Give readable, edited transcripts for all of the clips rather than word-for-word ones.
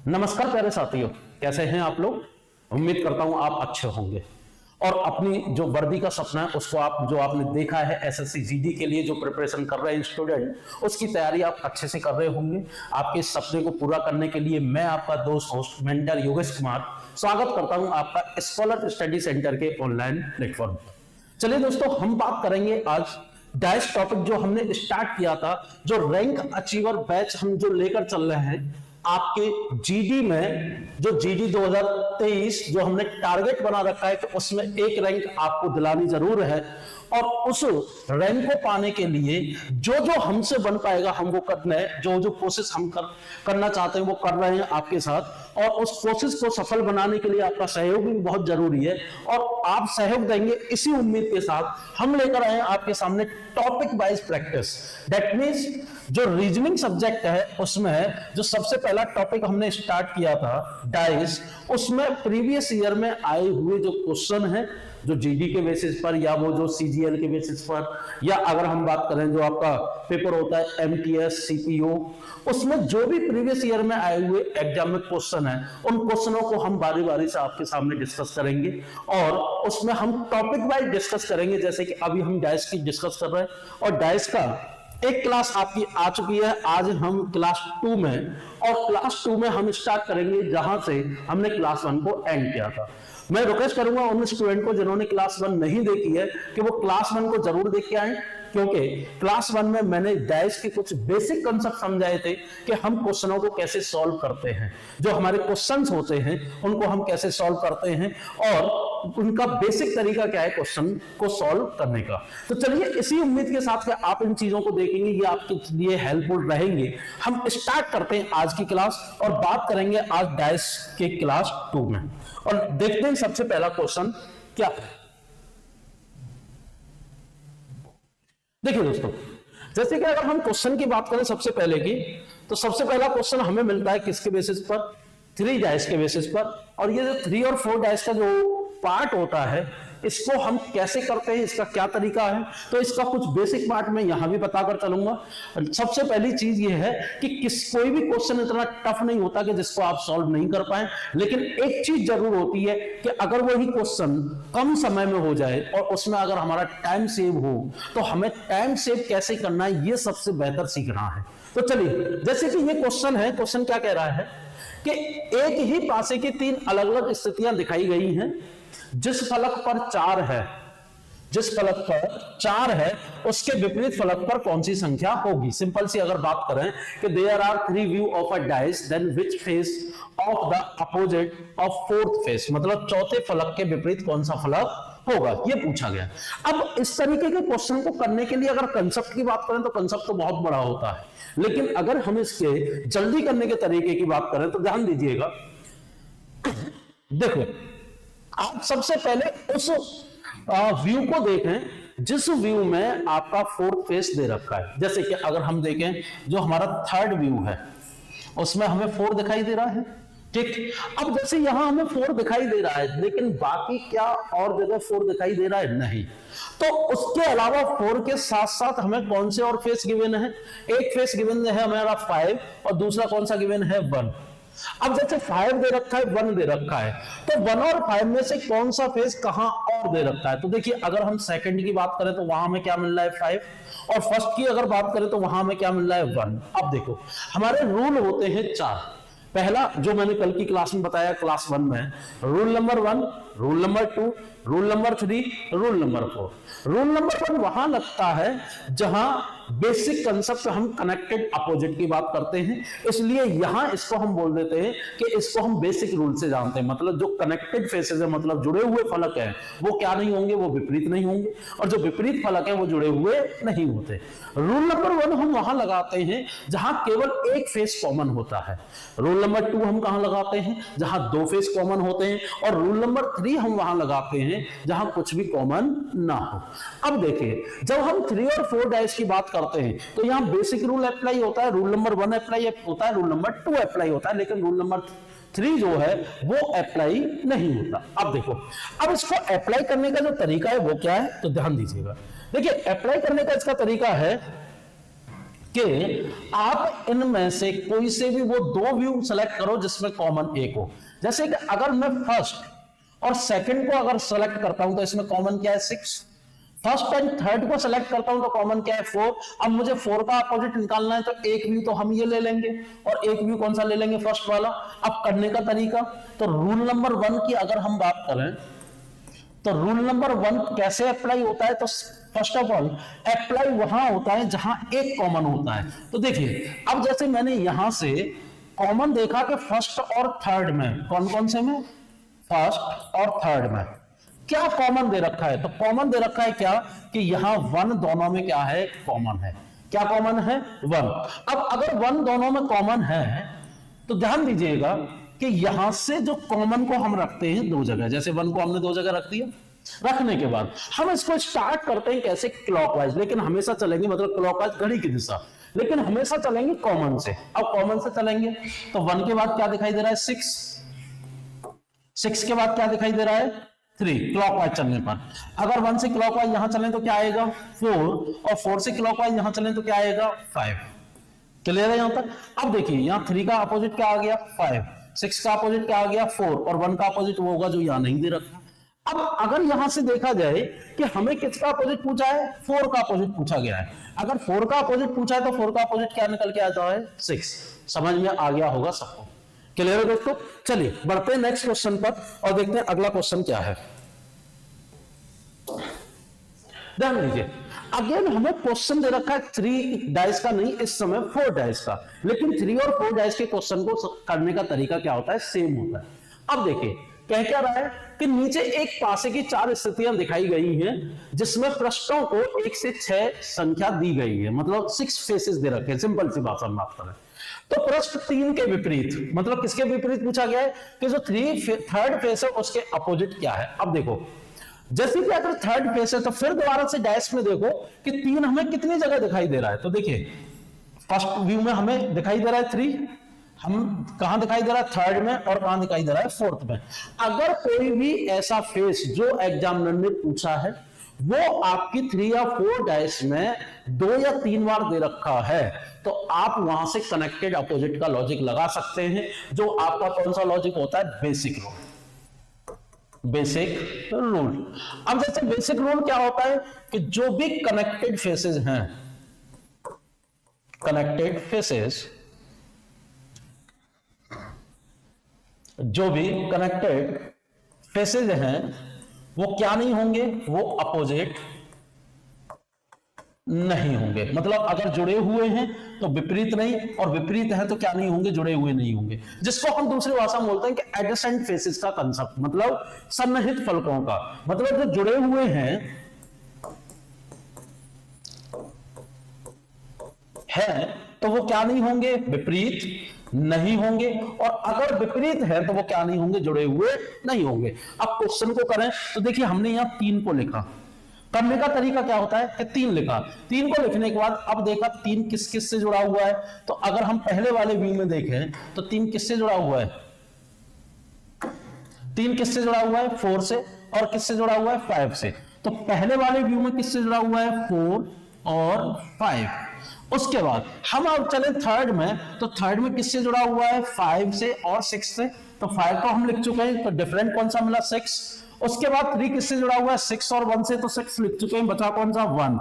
नमस्कार प्यारे साथियों, कैसे हैं आप लोग। उम्मीद करता हूं आप अच्छे होंगे और अपनी जो वर्दी का सपना है उसको आप जो आपने देखा है एसएससी जीडी के लिए जो प्रिपरेशन कर रहे हैं स्टूडेंट, उसकी तैयारी आप अच्छे से कर रहे होंगे। आपके इस सपने को पूरा करने के लिए मैं आपका दोस्त होस्ट मेंटर योगेश कुमार स्वागत करता हूं आपका स्कॉलर स्टडी सेंटर के ऑनलाइन प्लेटफॉर्म पर। चलिए दोस्तों, हम बात करेंगे आज डाइस टॉपिक जो हमने स्टार्ट किया था, जो रैंक अचीवर बैच हम जो लेकर चल रहे हैं आपके जीडी में, जो जीडी 2023 जो हमने टारगेट बना रखा है कि उसमें एक रैंक आपको दिलानी जरूर है। और उस रैंक को पाने के लिए जो जो हमसे बन पाएगा हम वो करना है, जो जो कोशिश हम करना चाहते हैं वो कर रहे हैं आपके साथ। और उस कोशिश को सफल बनाने के लिए आपका सहयोग भी बहुत जरूरी है और आप सहयोग देंगे इसी उम्मीद के साथ हम लेकर आए हैं आपके सामने topic wise practice. That means जो रीजनिंग सब्जेक्ट है उसमें जो सबसे पहला टॉपिक हमने स्टार्ट किया था डाइस, उसमें प्रीवियस ईयर में आए हुए जो क्वेश्चन है, जो जीडी के बेसिस पर या वो जो सीजीएल के बेसिस पर, या अगर हम बात करें जो आपका पेपर होता है एमटीएस सीपीओ, उसमें जो भी प्रीवियस ईयर में आए हुए एग्जाम में क्वेश्चन है उन क्वेश्चनों को हम बारी बारी से आपके सामने डिस्कस करेंगे और उसमें हम टॉपिक वाइज डिस्कस करेंगे। जैसे कि अभी हम डाइस की डिस्कस कर रहे हैं और डाइस का एक क्लास आपकी आ चुकी है, आज हम क्लास 2 में, और क्लास 2 में हम स्टार्ट करेंगे जहां से हमने क्लास 1 को एंड किया था। मैं रिक्वेस्ट करूंगा उन स्टूडेंट को जिन्होंने क्लास 1 नहीं देखी है कि वो क्लास 1 को जरूर देख के आए, क्योंकि क्लास 1 में मैंने डाइस के कुछ बेसिक कंसेप्ट समझाए थे कि हम क्वेश्चनों को कैसे सॉल्व करते हैं, जो हमारे क्वेश्चंस होते हैं उनको हम कैसे सॉल्व करते हैं और उनका बेसिक तरीका क्या है क्वेश्चन को सॉल्व करने का। तो चलिए इसी उम्मीद के साथ कि आप इन चीजों को देखेंगे, ये आपके लिए हेल्पफुल रहेंगे। हम स्टार्ट करते हैं आज की क्लास और बात करेंगे आज डाइस के क्लास 2 में, और देखते हैं सबसे पहला क्वेश्चन क्या है। देखिए दोस्तों, जैसे कि अगर हम क्वेश्चन की बात करें सबसे पहले की, तो सबसे पहला क्वेश्चन हमें मिलता है किसके बेसिस पर, 3 डाइस के बेसिस पर। और ये जो 3 और 4 डाइस का जो पार्ट होता है इसको हम कैसे करते हैं, इसका क्या तरीका है, तो इसका कुछ बेसिक पार्ट मैं यहां भी बताकर चलूंगा। सबसे पहली चीज ये है कि कोई भी क्वेश्चन इतना टफ नहीं होता कि जिसको आप सॉल्व नहीं कर पाए, लेकिन एक चीज जरूर होती है कि अगर वही क्वेश्चन कम समय में हो जाए और उसमें अगर हमारा टाइम सेव हो, तो हमें टाइम सेव कैसे करना है ये सबसे बेहतर सीखना है। तो चलिए, जैसे कि ये क्वेश्चन है, क्वेश्चन क्या कह रहा है कि एक ही पासे की 3 अलग अलग स्थितियां दिखाई गई हैं, जिस फलक पर 4 है, जिस फलक पर 4 है उसके विपरीत फलक पर कौन सी संख्या होगी। सिंपल सी अगर बात करें कि there are 3 view of a dice, then which face of the opposite of 4th face, मतलब चौथे फलक के विपरीत कौन सा फलक होगा, ये पूछा गया। अब इस तरीके के क्वेश्चन को करने के लिए अगर कंसेप्ट की बात करें तो कंसेप्ट तो बहुत बड़ा होता है, लेकिन अगर हम इसके जल्दी करने के तरीके की बात करें तो ध्यान दीजिएगा। देखो, आप सबसे पहले उस व्यू को देखें जिस व्यू में आपका 4th फेस दे रखा है। जैसे कि अगर हम देखें जो हमारा 3rd व्यू है उसमें हमें 4 दिखाई दे रहा है, ठीक। अब जैसे यहां हमें 4 दिखाई दे रहा है, लेकिन बाकी क्या और जगह 4 दिखाई दे रहा है? नहीं। तो उसके अलावा 4 के साथ साथ हमें कौन से और फेस गिवन है? एक फेस गिवन है हमारा 5 और दूसरा कौन सा गिवन है? 1। अब जैसे 5 दे रखा है, 1 दे रखा है, तो 1 और 5 में से कौन सा फेस कहां और दे रखा है? तो देखिए, अगर हम सेकंड की बात करें तो वहां हमें क्या मिल रहा है? 5। और फर्स्ट की अगर बात करें तो वहां हमें क्या मिल रहा है? 1। अब देखो, हमारे रूल होते हैं 4। पहला जो मैंने कल की क्लास में बताया क्लास 1 में, rule number 1, rule number 2, rule number 3, rule number 4। Rule number 1 वहां लगता है जहां बेसिक कंसेप्ट हम कनेक्टेड अपोजिट की बात करते हैं, इसलिए यहां इसको हम बोल देते हैं कि इसको हम बेसिक रूल से जानते हैं। मतलब जो कनेक्टेड फेसेस है, मतलब जुड़े हुए फलक हैं, वो क्या नहीं होंगे? वो विपरीत नहीं होंगे, और जो विपरीत फलक है वो जुड़े हुए नहीं होते। रूल नंबर 1 हम वहां लगाते हैं जहां केवल एक फेस कॉमन होता है। रूल नंबर 2 हम कहां लगाते हैं? जहां 2 फेस कॉमन होते हैं। और रूल नंबर 3 हम वहां लगाते हैं जहां कुछ भी कॉमन ना हो। अब देखिए, जब हम 3 और 4 डाइस की बात करते हैं तो यहां बेसिक रूल अप्लाई होता है, रूल नंबर 1 अप्लाई होता है, रूल नंबर 2 अप्लाई होता है, लेकिन रूल नंबर 3 जो है वो अप्लाई नहीं होता। अब देखो, अब इसको अप्लाई करने का जो तरीका है वो क्या है, तो ध्यान दीजिएगा। देखिए, अप्लाई करने का इसका तरीका है कि आप इनमें से कोई से भी वो दो व्यू सेलेक्ट करो जिसमें कॉमन एक हो। जैसे कि अगर मैं फर्स्ट और सेकंड को अगर सेलेक्ट करता हूं तो इसमें कॉमन क्या है 6, फर्स्ट एंड थर्ड को सेलेक्ट करता हूं तो कॉमन क्या है 4। अब मुझे 4 का अपोजिट निकालना है तो एक व्यू तो हम ये ले लेंगे और एक व्यू कौन सा ले लेंगे फर्स्ट वाला। अब करने का तरीका, तो रूल नंबर 1 की अगर हम बात करें तो रूल नंबर 1 कैसे अप्लाई होता है, तो फर्स्ट ऑफ ऑल अप्लाई वहां होता है जहां एक कॉमन होता है। तो देखिए अब जैसे मैंने यहां से कॉमन देखा कि फर्स्ट और थर्ड में, कौन कौन से में, फर्स्ट और थर्ड में क्या कॉमन दे रखा है, तो कॉमन दे रखा है क्या कि यहां 1 दोनों में क्या है कॉमन है। क्या कॉमन है 1। अब अगर 1 दोनों में कॉमन है तो ध्यान दीजिएगा कि यहां से जो कॉमन को हम रखते हैं दो जगह, जैसे 1 को हमने दो जगह रख दिया, रखने के बाद हम इसको स्टार्ट करते हैं कैसे, क्लॉकवाइज, लेकिन हमेशा चलेंगे मतलब क्लॉकवाइज घड़ी की दिशा, लेकिन हमेशा चलेंगे कॉमन से। अब कॉमन से चलेंगे तो 1 के बाद क्या दिखाई दे रहा है 6, 6 के बाद क्या दिखाई दे रहा है 3 क्लॉकवाइज चलने पर। अगर 1 से क्लॉकवाइज यहां चलें तो क्या आएगा 4 और 4 से क्लॉकवाइज यहां चलें तो क्या आएगा 5। क्लियर है यहां तक। अब देखिए यहां 3 का अपोजिट क्या आ गया 5, 6 का अपोजिट क्या आ गया 4 और 1 का अपोजिट वो होगा जो यहां नहीं दे रखा। अब अगर यहां से देखा जाए कि हमें किसका अपोजिट पूछा है 4 का अपोजिट पूछा गया है, अगर 4 का अपोजिट पूछा है तो 4 का अपोजिट क्या निकल के आता है 6। समझ में आ गया होगा सबको। क्लियर है दोस्तों। चलिए बढ़ते हैं नेक्स्ट क्वेश्चन पर और देखते हैं अगला क्वेश्चन क्या है। ध्यान दीजिए अगेन हमें क्वेश्चन दे रखा है 3 डाइस का नहीं, इस समय 4 डाइस का, लेकिन 3 और 4 डाइस के क्वेश्चन को करने का तरीका क्या होता है सेम होता है। अब देखिए कह क्या रहा है कि नीचे एक पासे की 4 स्थितियां दिखाई गई हैं जिसमें पृष्ठों को 1 से 6 संख्या दी गई है, मतलब 6 फेसेस दे रखे हैं। सिंपल सी भाषा में बात करें तो पृष्ठ 3 के विपरीत, मतलब किसके विपरीत पूछा गया है कि जो थर्ड फेस है उसके अपोजिट क्या है। अब देखो जैसे कि अगर थर्ड फेस है तो फिर दोबारा से डैश में देखो कि 3 हमें कितनी जगह दिखाई दे रहा है। तो देखिए फर्स्ट व्यू में हमें दिखाई दे रहा है 3, हम कहां दिखाई दे रहा है थर्ड में और कहां दिखाई दे रहा है फोर्थ में। अगर कोई भी ऐसा फेस जो एग्जामिनर ने पूछा है वो आपकी 3 या 4 डाइस में 2 या 3 बार दे रखा है तो आप वहां से कनेक्टेड अपोजिट का लॉजिक लगा सकते हैं, जो आपका कौन सा लॉजिक होता है बेसिक रूल। Basic rule. अब जैसे बेसिक रूल क्या होता है कि जो भी कनेक्टेड फेसेस हैं, कनेक्टेड फेसेस, जो भी कनेक्टेड फेसेस हैं वो क्या नहीं होंगे, वो अपोजिट नहीं होंगे। मतलब अगर जुड़े हुए हैं तो विपरीत नहीं, और विपरीत है तो क्या नहीं होंगे, जुड़े हुए नहीं होंगे, जिसको हम दूसरी भाषा में बोलते हैं कि एडजेसेंट फेसेस का कंसेप्ट, मतलब सन्निहित फलकों का। मतलब जो जुड़े हुए हैं तो वो क्या नहीं होंगे, विपरीत नहीं होंगे, और अगर विपरीत है तो वो क्या नहीं होंगे, जुड़े हुए नहीं होंगे। अब क्वेश्चन को करें तो देखिए हमने यहां 3 को लिखा, करने का तरीका क्या होता है कि 3 लिखा, 3 को लिखने के बाद अब देखा 3 किस किस से जुड़ा हुआ है। तो अगर हम पहले वाले व्यू में देखें तो 3 किससे जुड़ा हुआ है, 3 किससे जुड़ा हुआ है 4 से, और किससे जुड़ा हुआ है 5 से। तो पहले वाले व्यू में किससे जुड़ा हुआ है 4 और 5। उसके बाद हम अब चले थर्ड में, तो थर्ड में किससे जुड़ा हुआ है 5 से और 6 से। तो 5 को हम लिख चुके हैं तो डिफरेंट कौन सा मिला 6। उसके बाद 3 किससे जुड़ा हुआ है 6 और 1 से, तो 6 लिख चुके हैं, बचा कौन सा 1।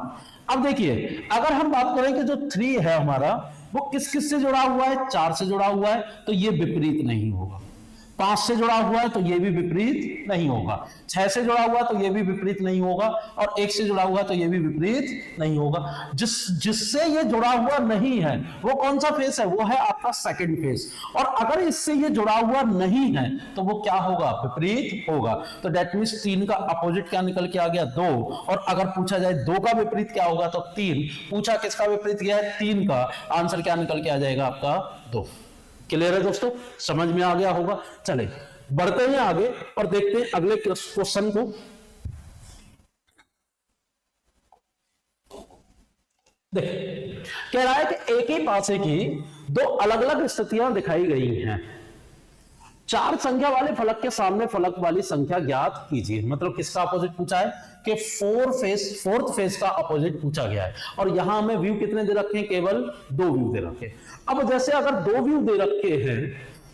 अब देखिए अगर हम बात करें कि जो 3 है हमारा वो किस किस से जुड़ा हुआ है, 4 से जुड़ा हुआ है तो ये विपरीत नहीं होगा, 5 से जुड़ा हुआ है तो ये भी विपरीत नहीं होगा, 6 से जुड़ा हुआ है तो ये भी विपरीत नहीं होगा, और 1 से जुड़ा हुआ है तो ये भी विपरीत नहीं होगा। जिससे ये जुड़ा हुआ नहीं है वो कौन सा फेस है, वो है आपका सेकंड फेस। और अगर इससे ये जुड़ा हुआ नहीं है तो वो क्या होगा, विपरीत होगा। तो दैट मींस 3 का अपोजिट क्या निकल के आ गया 2, और अगर पूछा जाए 2 का विपरीत क्या होगा तो 3, पूछा किसका विपरीत गया है 3 का, आंसर क्या निकल के आ जाएगा आपका 2। क्लियर है दोस्तों, समझ में आ गया होगा। चले बढ़ते हैं आगे और देखते हैं अगले क्वेश्चन को। देख कह रहा है कि एक ही पासे की 2 अलग अलग स्थितियां दिखाई गई हैं, चार संख्या वाले फलक के सामने फलक वाली संख्या ज्ञात कीजिए। मतलब किसका अपोजिट पूछा है कि फोर्थ फेस का अपोजिट पूछा गया है। और यहां हमें व्यू कितने दे रखे हैं? केवल 2 व्यू दे रखे हैं। अब जैसे अगर 2 व्यू दे रखे हैं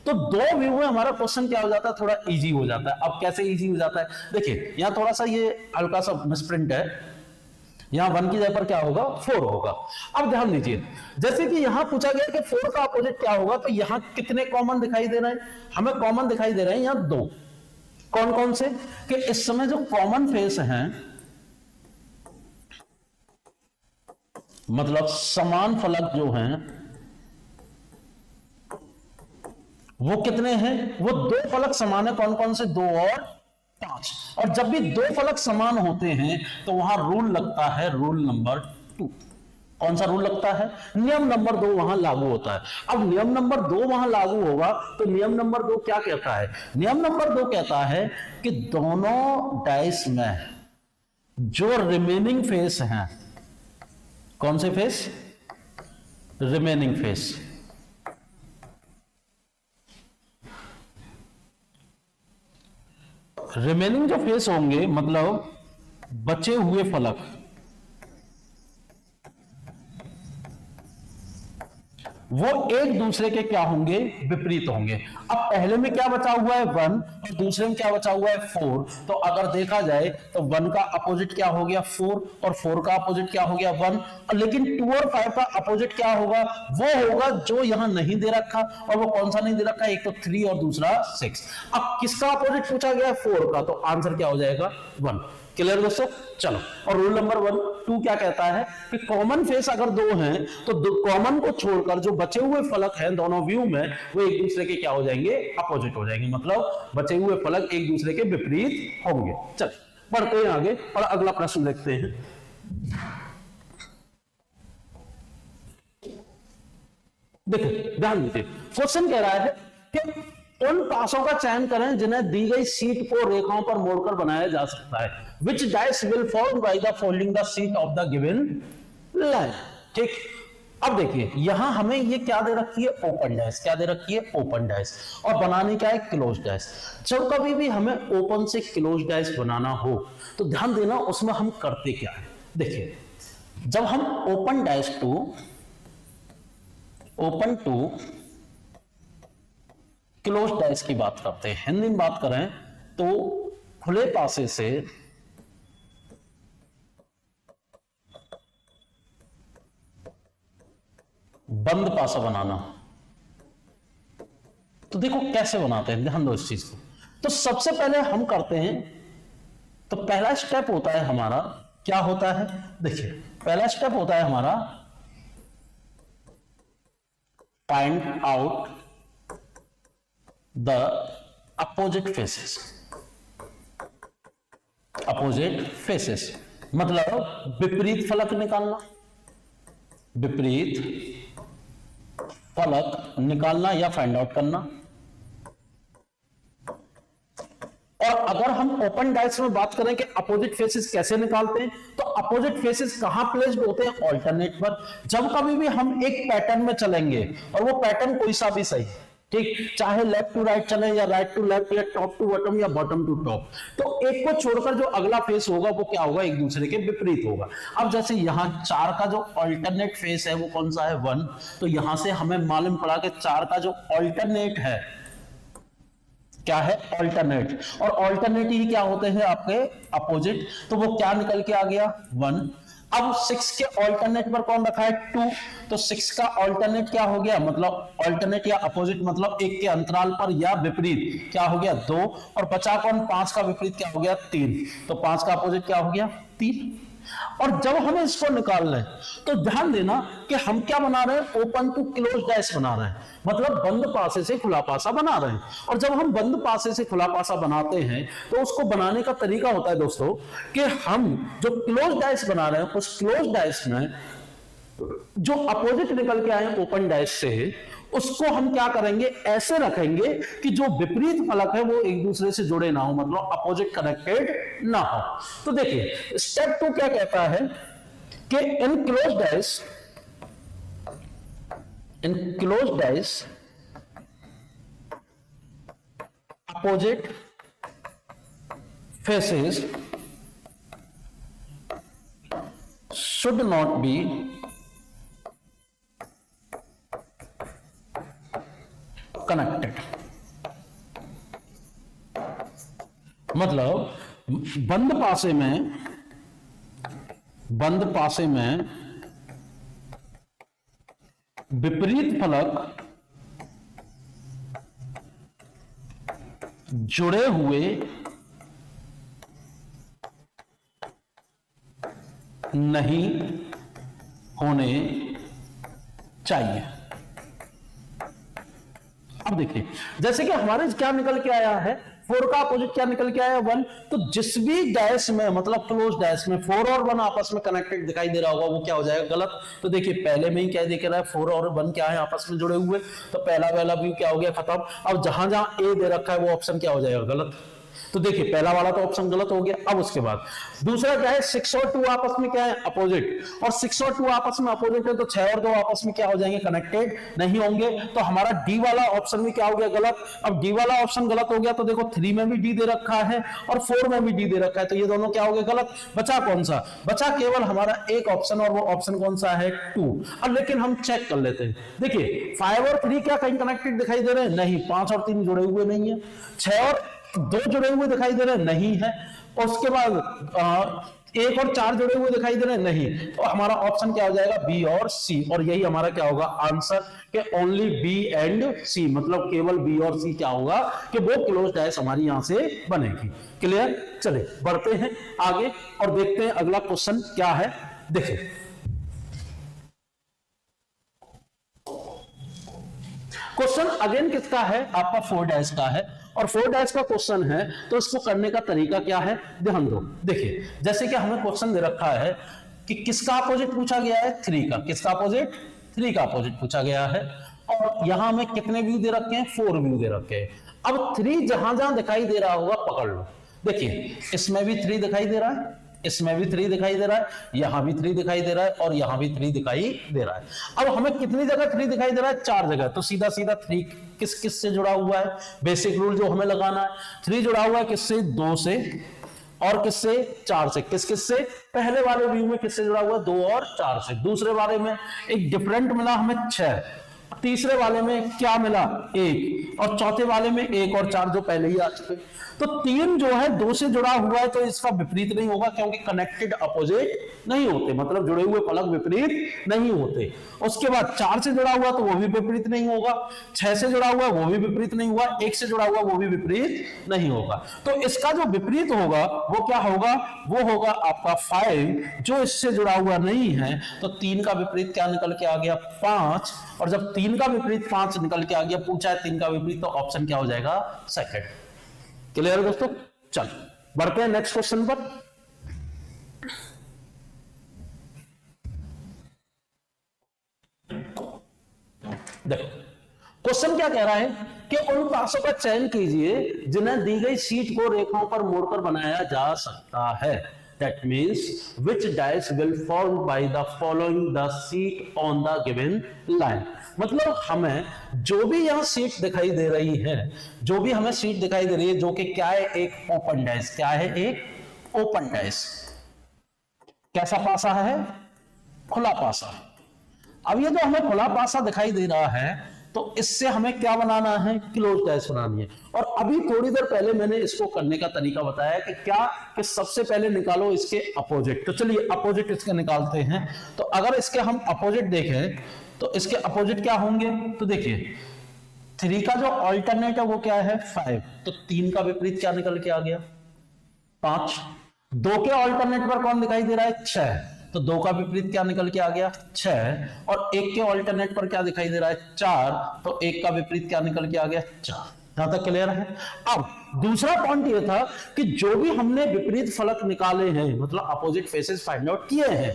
तो 2 व्यू में हमारा क्वेश्चन क्या हो जाता है? थोड़ा इजी हो जाता है। अब कैसे इजी हो जाता है? देखिए यहां थोड़ा सा ये हल्का सा मिसप्रिंट है, यहां 1 की जगह पर क्या होगा? 4 होगा। अब ध्यान दीजिए, जैसे कि यहां पूछा गया कि 4 का अपोजिट क्या होगा, तो यहां कितने कॉमन दिखाई दे रहे हैं? हमें कॉमन दिखाई दे रहे हैं यहां 2। कौन कौन से? कि इस समय जो कॉमन फेस हैं, मतलब समान फलक जो हैं, वो कितने हैं? वो 2 फलक समान है। कौन कौन से? 2 और 5। और जब भी 2 फलक समान होते हैं तो वहां रूल लगता है, रूल नंबर 2। कौन सा रूल लगता है? नियम नंबर 2 वहां लागू होता है। अब नियम नंबर 2 वहां लागू होगा तो नियम नंबर 2 क्या कहता है? नियम नंबर 2 कहता है कि दोनों डाइस में जो रिमेनिंग फेस हैं, कौन से फेस? रिमेनिंग फेस, रिमेनिंग जो फेस होंगे, मतलब बचे हुए फलक, वो एक दूसरे के क्या होंगे? विपरीत होंगे। अब पहले में क्या बचा हुआ है? 1, और दूसरे में क्या बचा हुआ है? 4। तो अगर देखा जाए तो 1 का अपोजिट क्या हो गया? 4, और 4 का अपोजिट क्या हो गया? 1। लेकिन 2 और 5 का अपोजिट क्या होगा? वो होगा जो यहां नहीं दे रखा। और वो कौन सा नहीं दे रखा? एक तो 3 और दूसरा 6। अब किसका अपोजिट पूछा गया? 4 का। तो आंसर क्या हो जाएगा? 1। क्लियर दोस्तों? चलो, और रूल नंबर 2 क्या कहता है कि कॉमन फेस अगर 2 हैं तो कॉमन को छोड़कर जो बचे हुए फलक हैं दोनों व्यू में, वो एक दूसरे के क्या हो जाएंगे? अपोजिट हो जाएंगे। मतलब बचे हुए फलक एक दूसरे के विपरीत होंगे। चल बढ़ते हैं आगे और अगला प्रश्न देखते हैं। देखिए ध्यान दीजिए, क्वेश्चन कह रहा है कि उन पासों का चयन करें जिन्हें दी गई सीट को रेखाओं पर मोड़कर बनाया जा सकता है। Which dice will fall by the folding the sheet of the given line? ठीक, अब देखिए यहां हमें ये क्या दे रखी है? Open dice. क्या दे रखी है? Open dice. और बनाने क्या है? Close dice. जब कभी भी हमें ओपन से क्लोज डाइस बनाना हो तो ध्यान देना उसमें हम करते क्या है। देखिए जब हम open dice to close dice की बात करते हैं, हिंदी में बात करें तो खुले पासे से बंद पासा बनाना, तो देखो कैसे बनाते हैं, ध्यान दो इस चीज को। तो सबसे पहले हम करते हैं, तो पहला स्टेप होता है हमारा, क्या होता है? देखिए पहला स्टेप होता है हमारा find out the opposite faces. Opposite faces मतलब विपरीत फलक निकालना, विपरीत फलक निकालना या फाइंड आउट करना। और अगर हम ओपन डाइस में बात करें कि अपोजिट फेसेस कैसे निकालते हैं, तो अपोजिट फेसेस कहां प्लेस्ड होते हैं? ऑल्टरनेट पर। जब कभी भी हम एक पैटर्न में चलेंगे, और वो पैटर्न कोई सा भी सही, ठीक, चाहे लेफ्ट टू राइट चले या राइट टू लेफ्ट या टॉप टू बॉटम या बॉटम टू टॉप, तो एक को छोड़कर जो अगला फेस होगा वो क्या होगा? एक दूसरे के विपरीत होगा। अब जैसे यहां 4 का जो अल्टरनेट फेस है वो कौन सा है? 1। तो यहां से हमें मालूम पड़ा कि 4 का जो अल्टरनेट है क्या है? अल्टरनेट। और अल्टरनेट ही क्या होते हैं? आपके अपोजिट। तो वो क्या निकल के आ गया? 1। अब 6 के अल्टरनेट पर कौन रखा है? 2। तो 6 का अल्टरनेट क्या हो गया? मतलब अल्टरनेट या अपोजिट मतलब एक के अंतराल पर या विपरीत क्या हो गया? 2। और बचा कौन? 5 का विपरीत क्या हो गया? 3। तो 5 का अपोजिट क्या हो गया? 3। और जब हमें इसको निकाल रहे हैं तो ध्यान देना कि हम क्या बना रहे हैं? ओपन टू क्लोज डाइस बना रहे हैं, मतलब बंद पासे से खुला पासा बना रहे हैं। और जब हम बंद पासे से खुला पासा बनाते हैं तो उसको बनाने का तरीका होता है दोस्तों कि हम जो क्लोज डाइस बना रहे हैं उस क्लोज डाइस में जो अपोजिट निकल के आए ओपन डाइस से, उसको हम क्या करेंगे? ऐसे रखेंगे कि जो विपरीत फलक है वो एक दूसरे से जुड़े ना हो, मतलब अपोजिट कनेक्टेड ना हो। तो देखिए स्टेप 2 क्या कहता है कि in close dice opposite faces should not be connected। मतलब बंद पासे में विपरीत फलक जुड़े हुए नहीं होने चाहिए। अब देखिए, जैसे कि हमारे क्या निकल के आया है, 4 का अपोजिट क्या निकल के आया, 1। तो जिस भी डैश में, मतलब क्लोज डैश में 4 और 1 आपस में कनेक्टेड दिखाई दे रहा होगा, वो क्या हो जाएगा, गलत। तो देखिए पहले में ही क्या दिख रहा है, 4 और 1 क्या है, आपस में जुड़े हुए, तो पहला वाला व्यू क्या हो गया, खत्म। अब जहां जहां ए दे रखा है वो ऑप्शन क्या हो जाएगा, गलत। तो देखिए पहला वाला तो ऑप्शन गलत हो गया। अब उसके बाद दूसरा क्या है, 6 और 2 आपस में क्या है, अपोजिट, और 6 और 2 आपस में अपोजिट है, तो 6 और 2 आपस में क्या हो जाएंगे, कनेक्टेड नहीं होंगे। तो हमारा डी वाला ऑप्शन भी क्या हो गया, गलत। अब डी वाला ऑप्शन गलत हो गया, तो देखो 3 में भी डी दे रखा है और 4 में भी डी दे रखा है, तो ये दोनों क्या हो गए, गलत। बचा कौन सा, बचा केवल हमारा एक ऑप्शन, और वो ऑप्शन कौन सा है, 2। अब लेकिन हम चेक कर लेते हैं, देखिए 5 और 3 क्या कहीं कनेक्टेड दिखाई दे रहे हैं, नहीं। 5 और 3 जुड़े हुए नहीं है। 6 और 2 जुड़े हुए दिखाई दे रहे हैं, नहीं है। और उसके बाद 1 और 4 जुड़े हुए दिखाई दे रहे हैं, नहीं। तो हमारा ऑप्शन क्या हो जाएगा, बी और सी, और यही हमारा क्या होगा आंसर, कि ओनली बी एंड सी, मतलब केवल बी और सी क्या होगा, कि वो क्लोज डैश हमारी यहां से बनेगी। क्लियर। चले बढ़ते हैं आगे और देखते हैं अगला क्वेश्चन क्या है। देखिए क्वेश्चन अगेन किसका है, आपका 4 डैश का है, और 4 डैश का क्वेश्चन है, तो इसको करने का तरीका क्या है, ध्यान दो। देखिए जैसे कि हमें क्वेश्चन दे रखा है कि किसका अपोजिट पूछा गया है, 3 का। किसका अपोजिट, 3 का अपोजिट पूछा गया है, और यहां हमें कितने व्यू दे रखे हैं, 4 व्यू दे रखे हैं। अब 3 जहां जहां दिखाई दे रहा होगा पकड़ लो। देखिए इसमें भी 3 दिखाई दे रहा है, इसमें भी 3 दिखाई दे रहा है, यहां भी 3 दिखाई दे रहा है, और यहां भी 3 दिखाई दे रहा है। अब हमें कितनी जगह 3 दिखाई दे रहा है, 4 जगह। तो सीधा सीधा 3 किस किस से जुड़ा हुआ है, बेसिक रूल जो हमें लगाना है, 3 जुड़ा हुआ है किससे, 2 से, और किससे, 4 से। किस किस से, पहले वाले व्यू में किससे जुड़ा हुआ है, 2 और 4 से। दूसरे वाले में एक डिफरेंट मिला हमें 6, तीसरे वाले में क्या मिला, 1, और चौथे वाले में 1 और 4 जो पहले ही आ चुके। तो 3 जो है 2 से जुड़ा हुआ है, तो इसका विपरीत नहीं होगा, क्योंकि कनेक्टेड अपोजिट नहीं होते, मतलब जुड़े हुए फलक विपरीत नहीं होते। उसके बाद 4 से जुड़ा हुआ तो वो भी विपरीत नहीं होगा, 6 से जुड़ा हुआ वो भी विपरीत नहीं हुआ, 1 से जुड़ा हुआ वो भी विपरीत नहीं होगा। तो इसका जो विपरीत होगा वो क्या होगा, वो होगा आपका 5, जो इससे जुड़ा हुआ नहीं है। तो 3 का विपरीत क्या निकल के आ गया, 5, और जब 3 का विपरीत 5 निकल के आ गया, पूछा है 3 का विपरीत, तो ऑप्शन क्या हो जाएगा, सेकंड। क्लियर है दोस्तों। चल बढ़ते हैं नेक्स्ट क्वेश्चन पर। देखो क्वेश्चन क्या कह रहा है कि उन पासों का चयन कीजिए जिन्हें दी गई सीट को रेखाओं पर मोड़कर बनाया जा सकता है। That means which dice will fall by the following the seat on the given line। मतलब हमें जो भी यहां सीट दिखाई दे रही है, जो भी हमें सीट दिखाई दे रही है, जो कि क्या है, एक ओपन डाइस। क्या है, एक ओपन डाइस। कैसा पासा है, खुला पासा। अब ये जो हमें खुला पासा दिखाई दे रहा है, तो इससे हमें क्या बनाना है, क्लोज डाइस बनानी है। और अभी थोड़ी देर पहले मैंने इसको करने का तरीका बताया कि क्या, कि सबसे पहले निकालो इसके अपोजिट। तो चलिए अपोजिट इसके निकालते हैं। तो अगर इसके हम अपोजिट देखें तो इसके अपोजिट क्या होंगे, तो देखिए 3 का जो ऑल्टरनेट है वो क्या है, 5। तो 3 का विपरीत क्या निकल के आ गया, 5। 2 के ऑल्टरनेट पर कौन दिखाई दे रहा है, 6। तो 2 का विपरीत क्या निकल के आ गया, 6। और 1 के ऑल्टरनेट पर क्या दिखाई दे रहा है, 4। तो 1 का विपरीत क्या निकल के आ गया, 4। यहां तक क्लियर है। अब दूसरा पॉइंट ये था कि जो भी हमने विपरीत फलक निकाले हैं, मतलब अपोजिट फेसेस फाइंड आउट किए हैं,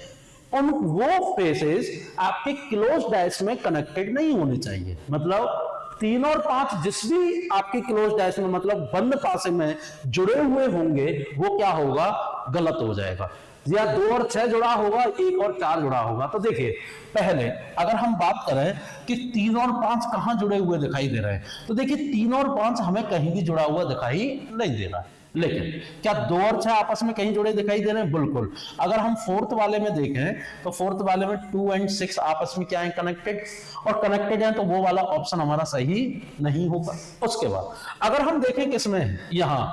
उन वो फेसेस आपके क्लोज डाइस में कनेक्टेड नहीं होने चाहिए। मतलब 3 और 5 जिस भी आपके क्लोज डाइस में, मतलब बंद पासे में जुड़े हुए होंगे, वो क्या होगा, गलत हो जाएगा। या 2 और 6 जुड़ा होगा, 1 और 4 जुड़ा होगा। तो देखिए पहले अगर हम बात करें कि 3 और 5 कहां जुड़े हुए दिखाई दे रहे हैं, तो देखिए 3 और 5 हमें कहीं भी जुड़ा हुआ दिखाई नहीं दे रहा है। लेकिन क्या 2 और 6 आपस में कहीं जुड़े दिखाई दे रहे हैं? बिल्कुल। अगर हम फोर्थ वाले में देखें तो फोर्थ वाले में 2 और 6 आपस में क्या है? कनेक्टेड। और कनेक्टेड है तो वो वाला ऑप्शन हमारा सही नहीं होगा। उसके बाद अगर हम देखें किसमें, यहां,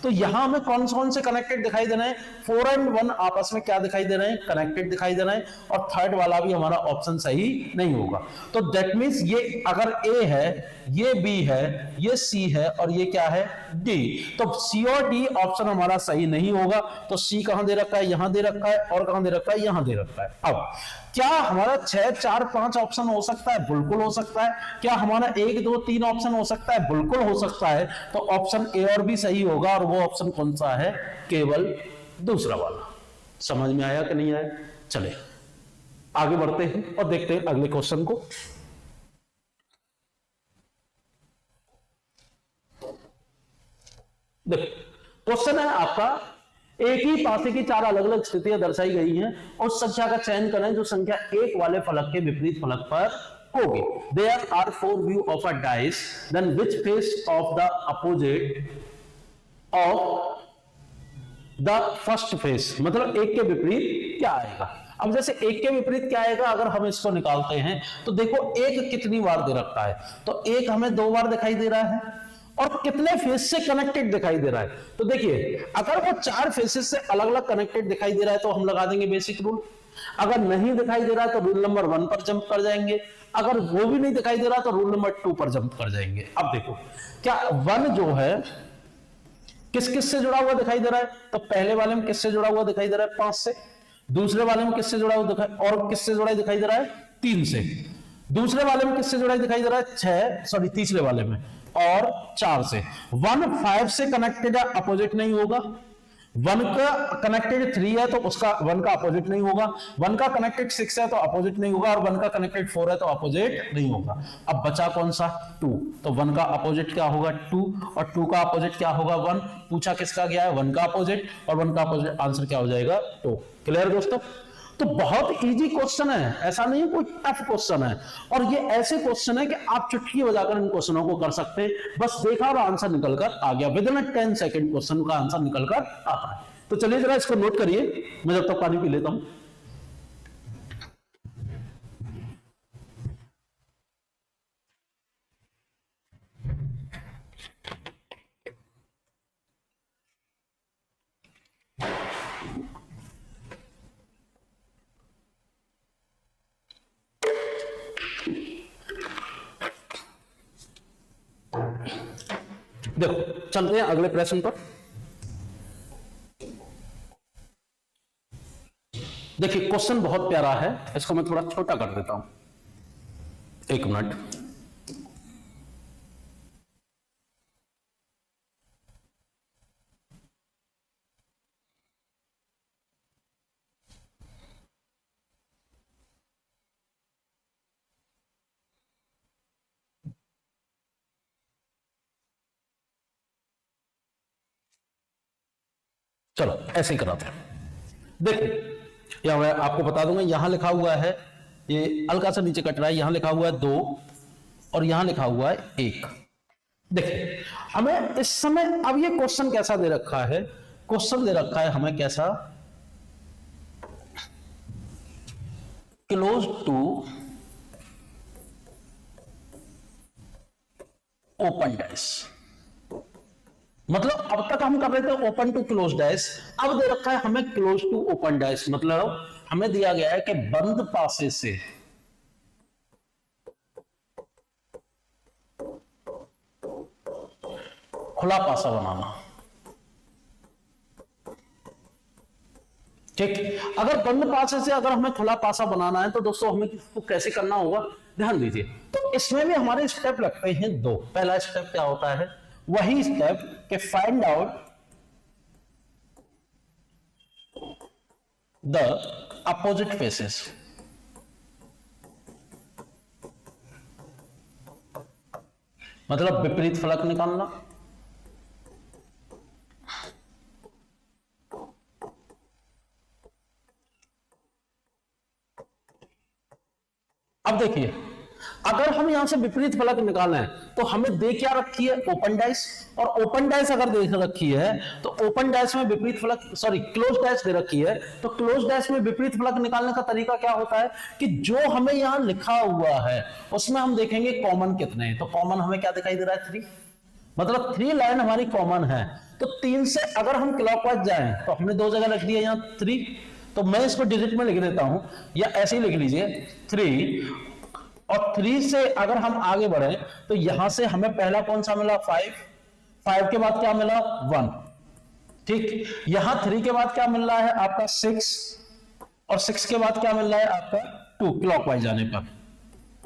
तो यहां हमें कौन से कनेक्टेड दिखाई दे रहे हैं? 4 और 1 आपस में क्या दिखाई दे रहे हैं? कनेक्टेड दिखाई दे रहे हैं। और थर्ड वाला भी हमारा ऑप्शन सही नहीं होगा। तो दैट मींस ये अगर ए है, ये बी है, ये सी है और ये क्या है? डी। तो सी और डी ऑप्शन हमारा सही नहीं होगा। तो सी कहां दे रखा है? यहां दे रखा है। और कहां दे रखा है? यहां दे रखा है। अब क्या हमारा 6, 4, 5 ऑप्शन हो सकता है? बिल्कुल हो सकता है। क्या हमारा 1, 2, 3 ऑप्शन हो सकता है? बिल्कुल हो सकता है। तो ऑप्शन ए और बी सही होगा। और वो ऑप्शन कौन सा है? केवल दूसरा वाला। समझ में आया कि नहीं आया? चले आगे बढ़ते हैं और देखते हैं अगले क्वेश्चन को। देखो क्वेश्चन है आपका, एक ही पासे की 4 अलग अलग स्थितियां दर्शाई गई हैं और संख्या का चयन करें जो संख्या 1 वाले फलक के विपरीत फलक पर होगी। There are 4 view of a dice, then which face of the opposite of the first face, मतलब एक के विपरीत क्या आएगा। अब जैसे एक के विपरीत क्या आएगा, अगर हम इसको निकालते हैं तो देखो एक कितनी बार दे रखा है, तो एक हमें 2 बार दिखाई दे रहा है और कितने फेस से कनेक्टेड दिखाई दे रहा है। तो देखिए अगर वो 4 फेसेस से अलग अलग कनेक्टेड दिखाई दे रहा है तो हम लगा देंगे बेसिक रूल। अगर नहीं दिखाई दे रहा है तो रूल नंबर 1 पर जंप कर जाएंगे। अगर वो भी नहीं दिखाई दे रहा तो रूल नंबर 2 पर जंप कर जाएंगे। अब देखो क्या 1 जो है किस किस से जुड़ा हुआ दिखाई दे रहा है, तो पहले वाले में किससे जुड़ा हुआ दिखाई दे रहा है? 5 से। दूसरे वाले में किससे जुड़ा हुआ दिखाई, और किससे जुड़ा दिखाई दे रहा है? 3 से। दूसरे वाले में किससे जुड़ा दिखाई दे रहा है? 6, सॉरी तीसरे वाले में, और 4 से। 1 5 से कनेक्टेड है, अपोजिट नहीं होगा। 1 का कनेक्टेड 3 है तो उसका 1 का अपोजिट नहीं होगा। 1 का कनेक्टेड 6 है तो अपोजिट नहीं होगा। और 1 का कनेक्टेड 4 है तो अपोजिट नहीं होगा। अब बचा कौन सा? 2। तो 1 का अपोजिट क्या होगा? 2। और 2 का अपोजिट क्या होगा? 1। पूछा किसका गया है? 1 का अपोजिट। और 1 का अपोजिट आंसर क्या हो जाएगा? 2। क्लियर दोस्तों? तो बहुत इजी क्वेश्चन है, ऐसा नहीं है कोई टफ क्वेश्चन है। और ये ऐसे क्वेश्चन है कि आप चुटकी बजाकर इन क्वेश्चनों को कर सकते हैं। बस देखा और आंसर निकलकर आ गया, विद इन 10 सेकंड क्वेश्चन का आंसर निकलकर आता है। तो चलिए जरा इसको नोट करिए, मैं जब तक पानी पी लेता हूं। देखो चलते हैं अगले प्रश्न पर। देखिए क्वेश्चन बहुत प्यारा है, इसको मैं थोड़ा छोटा कर देता हूं। 1 मिनट। चलो ऐसे ही कराते हैं। देखिए या मैं आपको बता दूंगा, यहां लिखा हुआ है, ये हल्का सा नीचे कट रहा है, यहां लिखा हुआ है 2 और यहां लिखा हुआ है 1। देखिए हमें इस समय अब ये क्वेश्चन कैसा दे रखा है? क्वेश्चन दे रखा है हमें कैसा? क्लोज टू ओपन डैश, मतलब अब तक हम कर रहे थे ओपन टू क्लोज डैश, अब दे रखा है हमें क्लोज टू ओपन डैश। मतलब हमें दिया गया है कि बंद पासे से खुला पासा बनाना। ठीक, अगर बंद पासे से अगर हमें खुला पासा बनाना है तो दोस्तों हमें इसको कैसे करना होगा, ध्यान दीजिए। तो इसमें भी हमारे स्टेप लगते हैं 2। पहला स्टेप क्या होता है? वही स्टेप के find out the opposite faces. मतलब विपरीत फलक निकालना। देखिए, अगर हम यहां से विपरीत फलक निकालें तो हमें दे क्या रखी है, ओपन डाइस, और ओपन डाइस अगर दे रखी है तो ओपन डाइस में विपरीत फलक, सॉरी क्लोज डाइस दे रखी है, तो क्लोज डाइस में विपरीत फलक निकालने का तरीका क्या होता है कि जो हमें यहां लिखा हुआ है उसमें हम देखेंगे कॉमन कितने हैं। तो कॉमन हमें क्या दिखाई दे रहा है, 3, मतलब 3 लाइन हमारी कॉमन है। तो 3 से अगर हम क्लॉकवाइज जाएं तो हमने 2 जगह लिख दिया यहां 3, तो मैं इसको डिजिट में लिख देता हूं, या ऐसे ही लिख लीजिए 3, और 3 से अगर हम आगे बढ़े तो यहां से हमें पहला कौन सा मिला, 5 के बाद क्या मिला, 1, ठीक। यहां 3 के बाद क्या मिल रहा है आपका 6, और 6 के बाद क्या मिल रहा है आपका 2 क्लॉकवाइज जाने पर,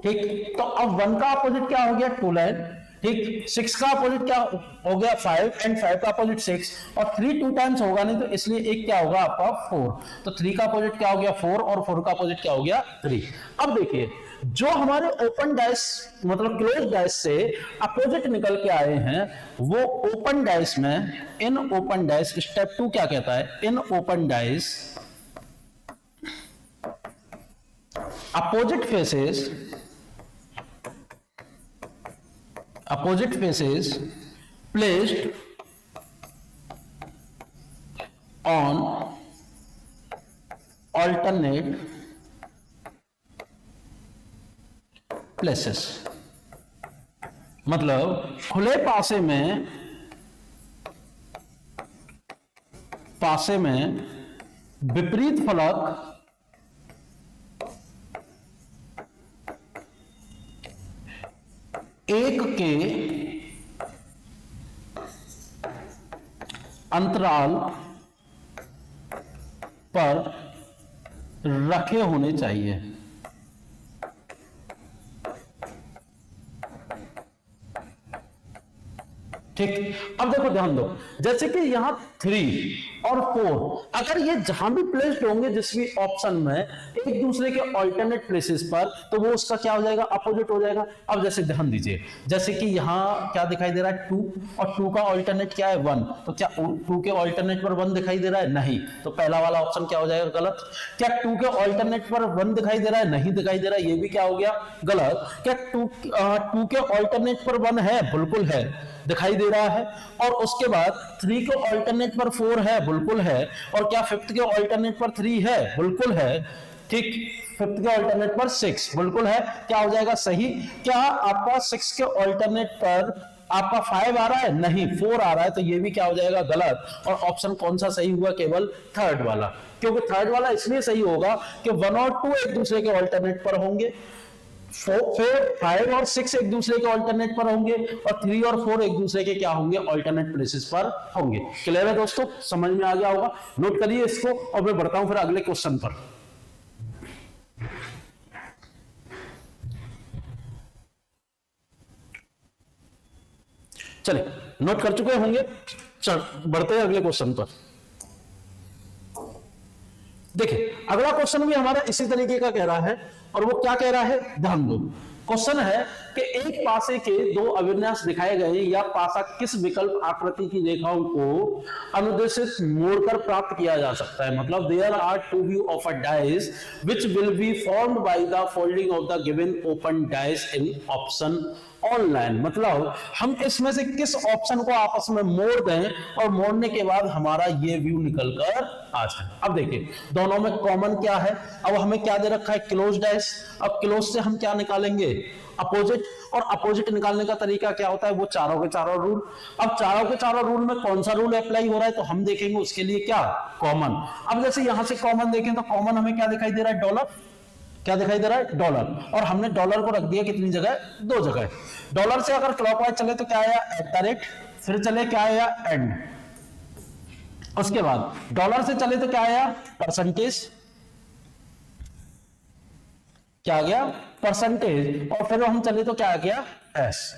ठीक। तो अब 1 का अपोजिट क्या हो गया, 2 लाइन, ठीक। 6 का अपोजिट क्या हो गया, 5, एंड 5 का अपोजिट 6, और 3 2 टाइम्स होगा नहीं, तो इसलिए एक क्या होगा आपका 4, तो 3 का अपोजिट क्या हो गया 4, और 4 का अपोजिट क्या हो गया 3। अब देखिए, जो हमारे ओपन डाइस मतलब क्लोज डाइस से अपोजिट निकल के आए हैं, वो ओपन डाइस में, इन ओपन डाइस, स्टेप 2 क्या कहता है, in open dice opposite faces placed on alternate places, मतलब खुले पासे में विपरीत फलक एक के अंतराल पर रखे होने चाहिए, ठीक। अब देखो, ध्यान दो, जैसे कि यहां 3 और 4 अगर ये जहां भी प्लेस्ड होंगे जिस भी ऑप्शन में एक दूसरे के ऑल्टरनेट प्लेसेस पर, तो वो उसका क्या हो जाएगा, अपोजिट हो जाएगा। अब जैसे ध्यान दीजिए, जैसे कि यहां क्या दिखाई दे रहा है 2, और 2 का ऑल्टरनेट क्या है 1, तो क्या 2 के ऑल्टरनेट पर 1 दिखाई दे रहा है, नहीं, तो पहला वाला ऑप्शन क्या हो जाएगा, गलत। क्या 2 के ऑल्टरनेट पर 1 दिखाई दे रहा है, नहीं दिखाई दे रहा है, ये भी क्या हो गया, गलत। क्या 2 के ऑल्टरनेट पर 1 है, बिल्कुल है, दिखाई दे रहा है। और उसके बाद 3 के ऑल्टरनेट पर 4 है, बिल्कुल है। और क्या 5th के ऑल्टरनेट पर 3 है, बिल्कुल है, ठीक। 5th के ऑल्टरनेट पर 6 बिल्कुल है, क्या हो जाएगा सही। क्या आपका 6 के ऑल्टरनेट पर आपका 5 आ रहा है, नहीं 4 आ रहा है, तो ये भी क्या हो जाएगा, गलत। और ऑप्शन कौन सा सही हुआ, केवल थर्ड वाला, क्योंकि थर्ड वाला इसलिए सही होगा कि 1 और 2 एक दूसरे के ऑल्टरनेट पर होंगे, 5 और 6 एक दूसरे के ऑल्टरनेट पर होंगे, और 3 और 4 एक दूसरे के क्या होंगे, ऑल्टरनेट प्लेसेस पर होंगे। क्लियर है दोस्तों, समझ में आ गया होगा, नोट करिए इसको, और मैं बढ़ता हूं फिर अगले क्वेश्चन पर। चलिए, नोट कर चुके होंगे, चल बढ़ते हैं अगले क्वेश्चन पर। देखिए, अगला क्वेश्चन भी हमारा इसी तरीके का कह रहा है, और वो क्या कह रहा है, ध्यान दो। क्वेश्चन है कि एक पासे के 2 अविन्यास दिखाए गए, या पासा किस विकल्प आकृति की रेखाओं को अनुदेशित मोड़कर प्राप्त किया जा सकता है। मतलब there are 2 view of a dice which will be formed by the folding of the given open dice in option online. मतलब हम इसमें से किस ऑप्शन को आपस में मोड़ दें, और मोड़ने के बाद हमारा ये व्यू निकल कर आ जाए। अब देखिए, दोनों में कॉमन क्या है, अब हमें क्या दे रखा है, क्लोज डाइस। अब क्लोज से हम क्या निकालेंगे, अपोजिट, और अपोजिट निकालने का तरीका क्या होता है, वो चारों के चारों रूल। अब चारों के चारों रूल में कौन सा रूल अप्लाई हो रहा है, तो हम देखेंगे उसके लिए क्या, कॉमन। अब जैसे यहां से कॉमन देखें तो कॉमन हमें क्या दिखाई दे रहा है, डॉलर, क्या दिखाई दे रहा है, डॉलर। और हमने डॉलर को रख दिया कितनी जगह, 2 जगह। डॉलर से अगर क्लॉकवाइज चले तो क्या आया, @ फिर चले क्या आया, एंड। उसके बाद डॉलर से चले तो क्या आया, परसेंटेज, क्या आ गया, परसेंटेज। और फिर हम चले तो क्या आ गया, एस,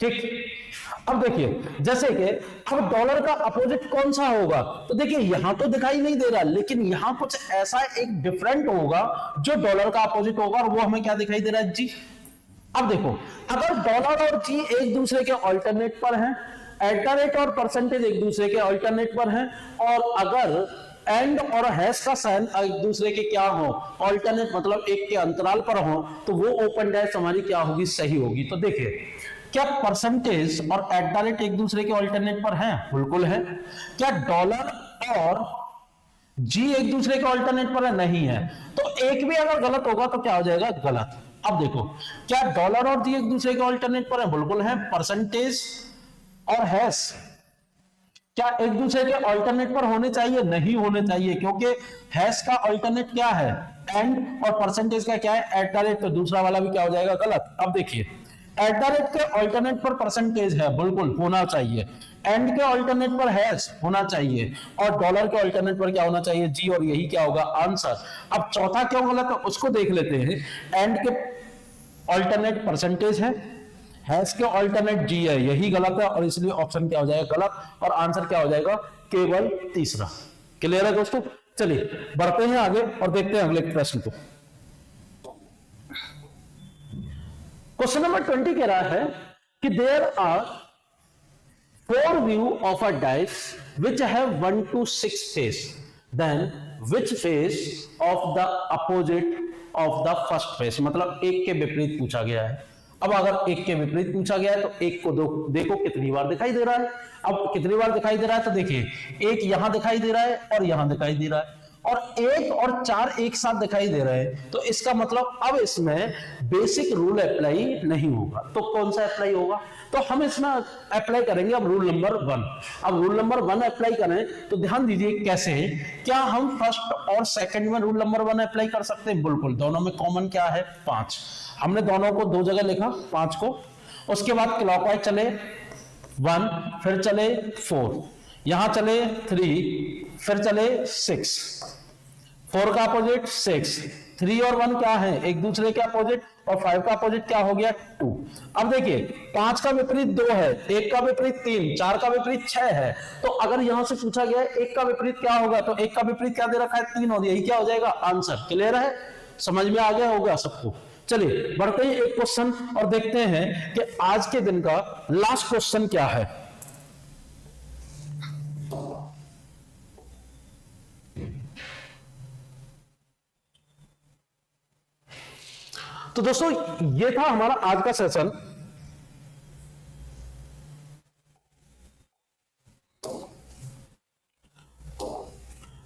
ठीक। अब देखिए, जैसे कि अब डॉलर का अपोजिट कौन सा होगा, तो देखिए यहां तो दिखाई नहीं दे रहा, लेकिन यहां कुछ ऐसा एक डिफरेंट होगा जो डॉलर का अपोजिट होगा, और वो हमें क्या दिखाई दे रहा है, जी। अब देखो, अगर डॉलर और जी एक दूसरे के ऑल्टरनेट पर हैं, @ और परसेंटेज एक दूसरे के ऑल्टरनेट पर हैं, और अगर एंड और हैश का साइन एक दूसरे के क्या हो, ऑल्टरनेट मतलब एक के अंतराल पर हो, तो वो ओपन डैश हमारी क्या होगी, सही होगी। तो देखिए क्या परसेंटेज और एट द रेट एक दूसरे के ऑल्टरनेट पर हैं? बिल्कुल है। क्या डॉलर और जी एक दूसरे के ऑल्टरनेट पर है? नहीं है। तो एक भी अगर गलत होगा तो क्या हो जाएगा, गलत। अब देखो क्या डॉलर और जी एक दूसरे के ऑल्टरनेट पर है? बिल्कुल है। परसेंटेज और हैश क्या एक दूसरे के ऑल्टरनेट पर होने चाहिए? नहीं होने चाहिए, क्योंकि हैश का ऑल्टरनेट क्या है, एंड, और परसेंटेज का क्या है, एट द रेट। तो दूसरा वाला भी क्या हो जाएगा, गलत। अब देखिए एट द रेट के ऑल्टरनेट पर परसेंटेज है, बिल्कुल होना चाहिए। एंड के ऑल्टरनेट पर हैश होना चाहिए, और डॉलर के ऑल्टरनेट पर क्या होना चाहिए, जी, और यही क्या होगा, आंसर। अब चौथा क्यों गलत है उसको देख लेते हैं। एंड के ऑल्टरनेट परसेंटेज है, हैश के ऑल्टरनेट जी है, यही गलत है, और इसलिए ऑप्शन क्या हो जाएगा, गलत, और आंसर क्या हो जाएगा, केवल तीसरा। क्लियर है दोस्तों? चलिए बढ़ते हैं आगे और देखते हैं अगले प्रश्न को। क्वेश्चन नंबर 20 कह रहा है कि there are 4 view of a dice which have 1 to 6 face, then which face of the opposite of the first face, मतलब एक के विपरीत पूछा गया है। अब अगर एक के विपरीत पूछा गया है तो एक को देखो कितनी बार दिखाई दे रहा है। अब कितनी बार दिखाई दे रहा है तो देखिए एक यहां दिखाई दे रहा है और यहां दिखाई दे रहा है, और 1 और 4 एक साथ दिखाई दे रहे हैं, तो इसका मतलब अब इसमें बेसिक रूल अप्लाई नहीं होगा। तो कौन सा अप्लाई होगा, तो हम इसमें अप्लाई करेंगे अब रूल नंबर 1। अब रूल नंबर 1 अप्लाई करें तो ध्यान दीजिए कैसे। क्या हम फर्स्ट और सेकंड में रूल नंबर 1 अप्लाई कर सकते हैं? बिल्कुल। दोनों में कॉमन क्या है, 5। हमने दोनों को 2 जगह लिखा, 5 को। उसके बाद क्लॉकवाइज चले 1, फिर चले 4, यहां चले 3, फिर चले 6, 4 का अपोजिट 6, 3 और 1 क्या है, एक दूसरे के अपोजिट, और 5 का अपोजिट क्या हो गया, 2। अब देखिए 5 का विपरीत 2 है, 1 का विपरीत 3, 4 का विपरीत 6 है। तो अगर यहां से पूछा गया 1 का विपरीत क्या होगा, तो 1 का विपरीत क्या दे रखा है, 3, और यही क्या हो जाएगा, आंसर। क्लियर है? समझ में आ गया होगा सबको। चलिए बढ़ते हैं एक क्वेश्चन और देखते हैं कि आज के दिन का लास्ट क्वेश्चन क्या है। तो दोस्तों ये था हमारा आज का सेशन।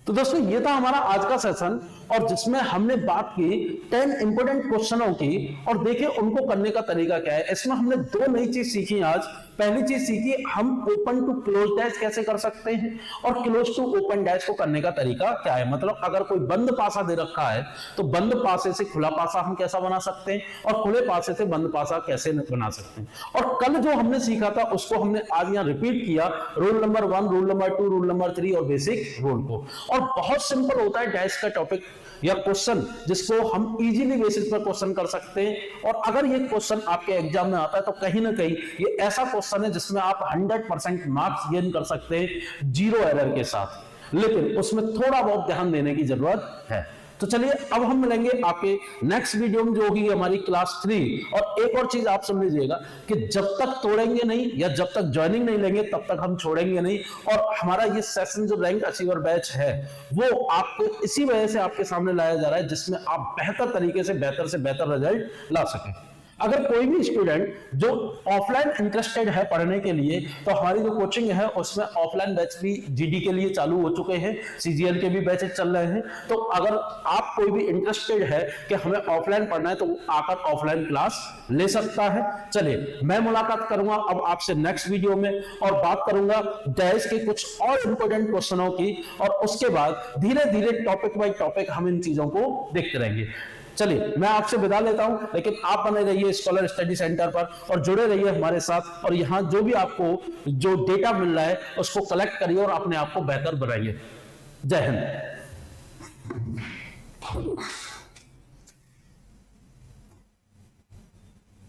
तो दोस्तों ये था हमारा आज का सेशन, और जिसमें हमने बात की 10 इंपोर्टेंट क्वेश्चनों की, और देखिए उनको करने का तरीका क्या है। इसमें हमने 2 नई चीज सीखी आज। पहली चीज सीखी हम ओपन टू क्लोज डैश कैसे कर सकते हैं, और क्लोज टू ओपन डैश को करने का तरीका क्या है। मतलब अगर कोई बंद पासा दे रखा है तो बंद पासे से खुला पासा हम कैसा बना सकते हैं, और खुले पासे से बंद पासा कैसे बना सकते हैं। और कल जो हमने सीखा था उसको हमने आज यहाँ रिपीट किया, rule number 1, rule number 2, rule number 3 और बेसिक रूल को। और बहुत सिंपल होता है डैश का टॉपिक या क्वेश्चन, जिसको हम इजीली बेसिस पर क्वेश्चन कर सकते हैं। और अगर ये क्वेश्चन आपके एग्जाम में आता है तो कहीं ना कहीं ये ऐसा क्वेश्चन है जिसमें आप 100% मार्क्स गेन कर सकते हैं 0 एरर के साथ, लेकिन उसमें थोड़ा बहुत ध्यान देने की जरूरत है। तो चलिए अब हम मिलेंगे आपके नेक्स्ट वीडियो में जो होगी हमारी क्लास 3। और एक और चीज आप समझ लीजिएगा कि जब तक तोड़ेंगे नहीं या जब तक ज्वाइनिंग नहीं लेंगे तब तक हम छोड़ेंगे नहीं। और हमारा ये सेशन जो रैंक अचीवर बैच है वो आपको इसी वजह से आपके सामने लाया जा रहा है, जिसमें आप बेहतर तरीके से बेहतर रिजल्ट ला सकें। अगर कोई भी स्टूडेंट जो ऑफलाइन इंटरेस्टेड है पढ़ने के लिए, तो हमारी जो कोचिंग है उसमें ऑफलाइन बैच भी जीडी के लिए चालू हो चुके हैं, सीजीएल के भी बैचेस चल रहे हैं। तो अगर आप कोई भी इंटरेस्टेड है कि हमें ऑफलाइन पढ़ना है तो आकर ऑफलाइन क्लास ले सकता है। चलिए मैं मुलाकात करूंगा अब आपसे नेक्स्ट वीडियो में, और बात करूंगा डैश के कुछ और इंपॉर्टेंट क्वेश्चनों की, और उसके बाद धीरे धीरे टॉपिक बाय टॉपिक हम इन चीजों को देखते रहेंगे। चलिए मैं आपसे विदा लेता हूं, लेकिन आप बने रहिए स्कॉलर स्टडी सेंटर पर और जुड़े रहिए हमारे साथ, और यहां जो भी आपको जो डेटा मिल रहा है उसको कलेक्ट करिए और अपने आप को बेहतर बनाइए। जय हिंद।